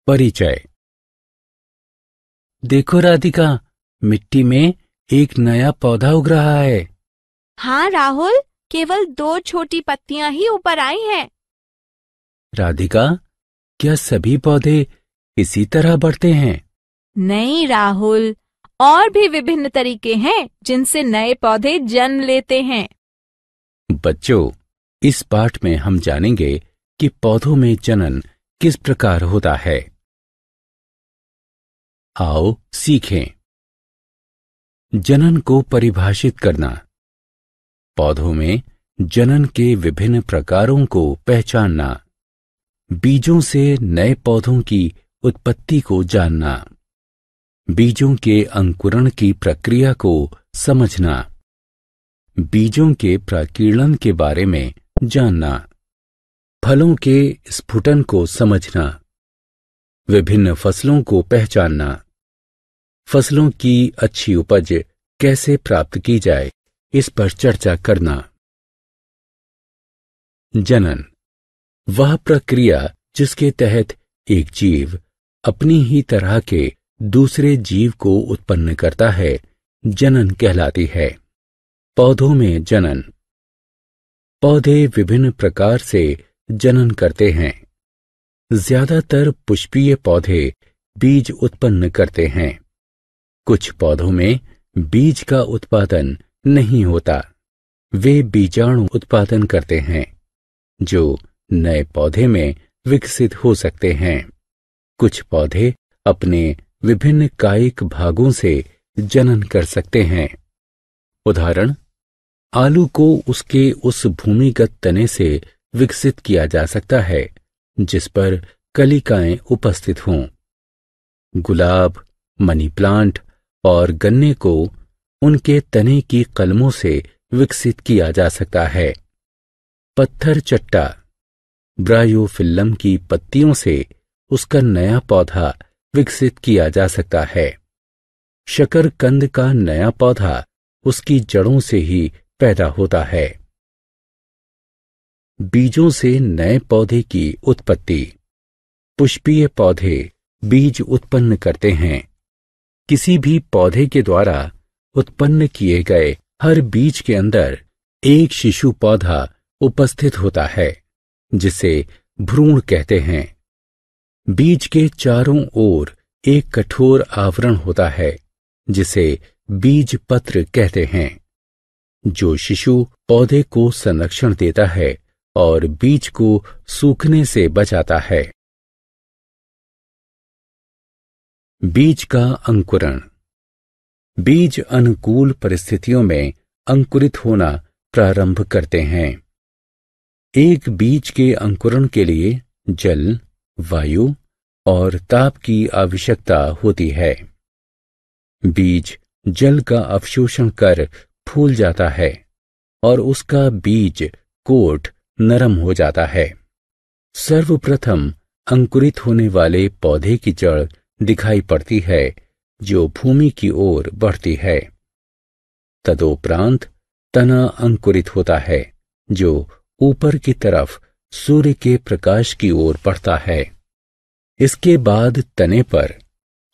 परिचय। देखो राधिका, मिट्टी में एक नया पौधा उग रहा है। हाँ राहुल, केवल 2 छोटी पत्तियां ही ऊपर आई हैं। राधिका, क्या सभी पौधे इसी तरह बढ़ते हैं? नहीं राहुल, और भी विभिन्न तरीके हैं जिनसे नए पौधे जन्म लेते हैं। बच्चों, इस पाठ में हम जानेंगे कि पौधों में जनन किस प्रकार होता है। आओ सीखें। जनन को परिभाषित करना। पौधों में जनन के विभिन्न प्रकारों को पहचानना। बीजों से नए पौधों की उत्पत्ति को जानना। बीजों के अंकुरण की प्रक्रिया को समझना। बीजों के प्रकीर्णन के बारे में जानना। फलों के स्फुटन को समझना। विभिन्न फसलों को पहचानना। फसलों की अच्छी उपज कैसे प्राप्त की जाए, इस पर चर्चा करना। जनन वह प्रक्रिया जिसके तहत एक जीव अपनी ही तरह के दूसरे जीव को उत्पन्न करता है, जनन कहलाती है। पौधों में जनन। पौधे विभिन्न प्रकार से जनन करते हैं। ज्यादातर पुष्पीय पौधे बीज उत्पन्न करते हैं। कुछ पौधों में बीज का उत्पादन नहीं होता। वे बीजाणु उत्पादन करते हैं, जो नए पौधे में विकसित हो सकते हैं। कुछ पौधे अपने विभिन्न कायिक भागों से जनन कर सकते हैं। उदाहरण, आलू को उसके उस भूमिगत तने से विकसित किया जा सकता है जिस पर कलिकाएं उपस्थित हों। गुलाब, मनी प्लांट और गन्ने को उनके तने की कलमों से विकसित किया जा सकता है। पत्थर चट्टा ब्रायोफिल्लम की पत्तियों से उसका नया पौधा विकसित किया जा सकता है। शकरकंद का नया पौधा उसकी जड़ों से ही पैदा होता है। बीजों से नए पौधे की उत्पत्ति। पुष्पीय पौधे बीज उत्पन्न करते हैं। किसी भी पौधे के द्वारा उत्पन्न किए गए हर बीज के अंदर एक शिशु पौधा उपस्थित होता है, जिसे भ्रूण कहते हैं। बीज के चारों ओर एक कठोर आवरण होता है, जिसे बीज पत्र कहते हैं, जो शिशु पौधे को संरक्षण देता है और बीज को सूखने से बचाता है। बीज का अंकुरण। बीज अनुकूल परिस्थितियों में अंकुरित होना प्रारंभ करते हैं। एक बीज के अंकुरण के लिए जल, वायु और ताप की आवश्यकता होती है। बीज जल का अवशोषण कर फूल जाता है और उसका बीज कोट नरम हो जाता है। सर्वप्रथम अंकुरित होने वाले पौधे की जड़ दिखाई पड़ती है, जो भूमि की ओर बढ़ती है। तदोपरांत तना अंकुरित होता है, जो ऊपर की तरफ सूर्य के प्रकाश की ओर बढ़ता है। इसके बाद तने पर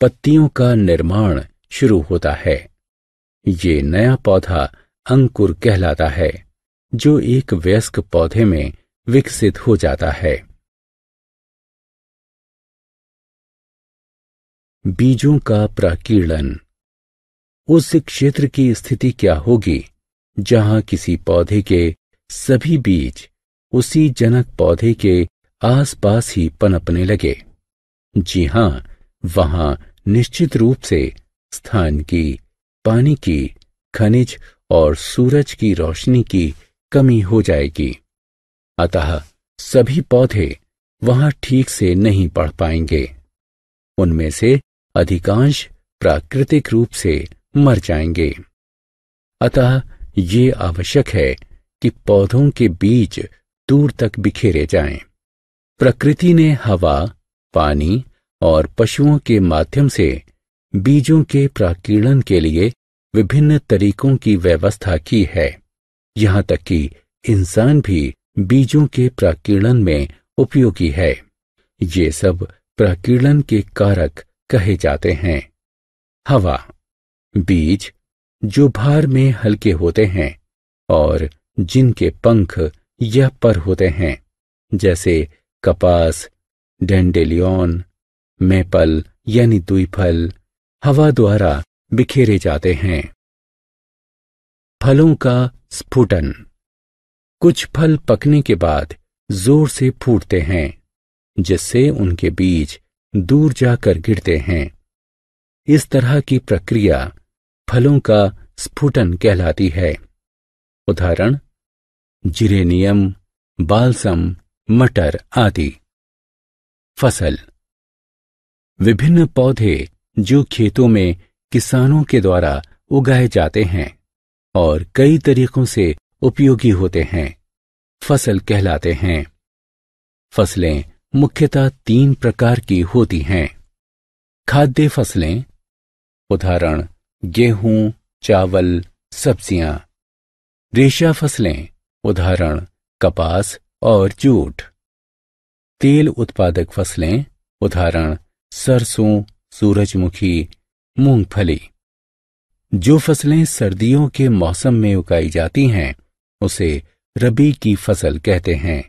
पत्तियों का निर्माण शुरू होता है। ये नया पौधा अंकुर कहलाता है, जो एक वयस्क पौधे में विकसित हो जाता है। बीजों का प्रकीर्णन। उस क्षेत्र की स्थिति क्या होगी जहां किसी पौधे के सभी बीज उसी जनक पौधे के आसपास ही पनपने लगे? जी हां, वहां निश्चित रूप से स्थान की, पानी की, खनिज और सूरज की रोशनी की कमी हो जाएगी। अतः सभी पौधे वहां ठीक से नहीं बढ़ पाएंगे। उनमें से अधिकांश प्राकृतिक रूप से मर जाएंगे। अतः ये आवश्यक है कि पौधों के बीज दूर तक बिखेरे जाएं। प्रकृति ने हवा, पानी और पशुओं के माध्यम से बीजों के प्रकीर्णन के लिए विभिन्न तरीकों की व्यवस्था की है। यहाँ तक कि इंसान भी बीजों के प्रकीर्णन में उपयोगी है। ये सब प्रकीर्णन के कारक कहे जाते हैं। हवा, बीज जो भार में हल्के होते हैं और जिनके पंख या पर होते हैं, जैसे कपास, डेंडेलियन, मेपल यानी द्विफल, हवा द्वारा बिखेरे जाते हैं। फलों का स्फुटन, कुछ फल पकने के बाद जोर से फूटते हैं, जिससे उनके बीज दूर जाकर गिरते हैं। इस तरह की प्रक्रिया फलों का स्फुटन कहलाती है। उदाहरण: जिरेनियम, बाल्सम, मटर आदि। फसल, विभिन्न पौधे जो खेतों में किसानों के द्वारा उगाए जाते हैं और कई तरीकों से उपयोगी होते हैं, फसल कहलाते हैं। फसलें मुख्यतः 3 प्रकार की होती हैं। खाद्य फसलें, उदाहरण गेहूं, चावल, सब्जियां। रेशा फसलें, उदाहरण कपास और जूट। तेल उत्पादक फसलें, उदाहरण सरसों, सूरजमुखी, मूंगफली। जो फसलें सर्दियों के मौसम में उगाई जाती हैं, उसे रबी की फसल कहते हैं,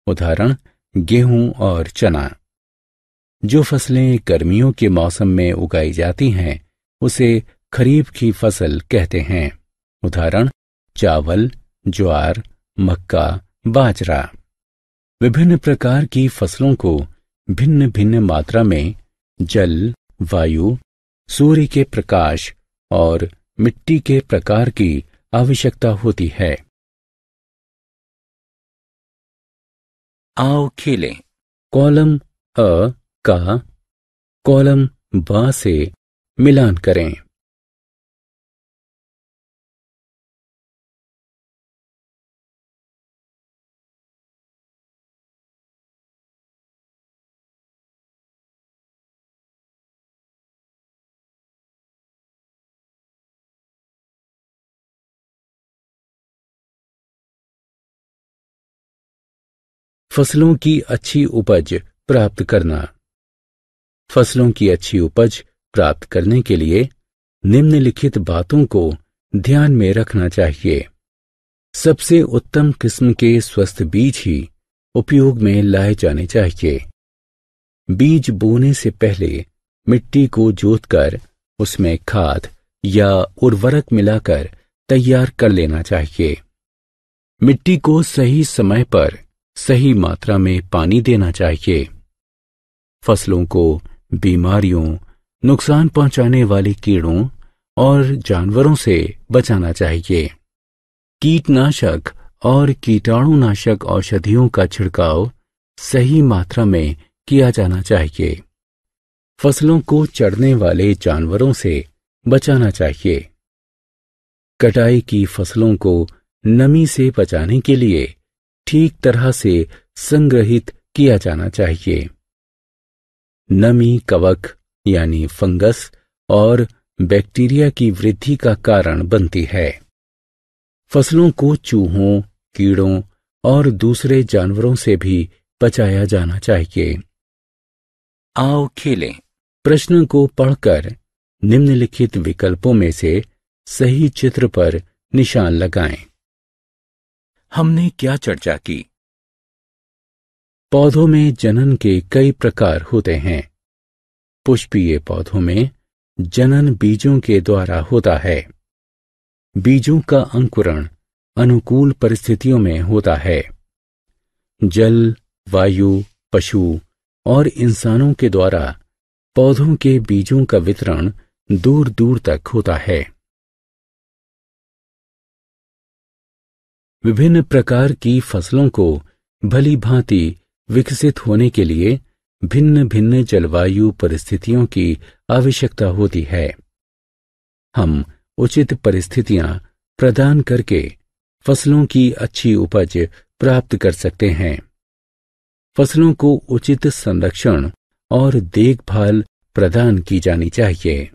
उदाहरण गेहूं और चना। जो फसलें गर्मियों के मौसम में उगाई जाती हैं, उसे खरीफ की फसल कहते हैं, उदाहरण चावल, ज्वार, मक्का, बाजरा। विभिन्न प्रकार की फसलों को भिन्न भिन्न मात्रा में जल, वायु, सूर्य के प्रकाश और मिट्टी के प्रकार की आवश्यकता होती है। आओ खेलें। कॉलम अ का कॉलम ब से मिलान करें। फसलों की अच्छी उपज प्राप्त करना। फसलों की अच्छी उपज प्राप्त करने के लिए निम्नलिखित बातों को ध्यान में रखना चाहिए। सबसे उत्तम किस्म के स्वस्थ बीज ही उपयोग में लाए जाने चाहिए। बीज बोने से पहले मिट्टी को जोतकर उसमें खाद या उर्वरक मिलाकर तैयार कर लेना चाहिए। मिट्टी को सही समय पर सही मात्रा में पानी देना चाहिए। फसलों को बीमारियों, नुकसान पहुंचाने वाले कीड़ों और जानवरों से बचाना चाहिए। कीटनाशक और कीटाणुनाशक औषधियों का छिड़काव सही मात्रा में किया जाना चाहिए। फसलों को चढ़ने वाले जानवरों से बचाना चाहिए। कटाई की फसलों को नमी से बचाने के लिए ठीक तरह से संग्रहित किया जाना चाहिए। नमी कवक यानी फंगस और बैक्टीरिया की वृद्धि का कारण बनती है। फसलों को चूहों, कीड़ों और दूसरे जानवरों से भी बचाया जाना चाहिए। आओ खेलें। प्रश्न को पढ़कर निम्नलिखित विकल्पों में से सही चित्र पर निशान लगाएं। हमने क्या चर्चा की? पौधों में जनन के कई प्रकार होते हैं। पुष्पीय पौधों में जनन बीजों के द्वारा होता है। बीजों का अंकुरण अनुकूल परिस्थितियों में होता है। जल, वायु, पशु और इंसानों के द्वारा पौधों के बीजों का वितरण दूर दूर तक होता है। विभिन्न प्रकार की फसलों को भली भांति विकसित होने के लिए भिन्न भिन्न जलवायु परिस्थितियों की आवश्यकता होती है। हम उचित परिस्थितियां प्रदान करके फसलों की अच्छी उपज प्राप्त कर सकते हैं। फसलों को उचित संरक्षण और देखभाल प्रदान की जानी चाहिए।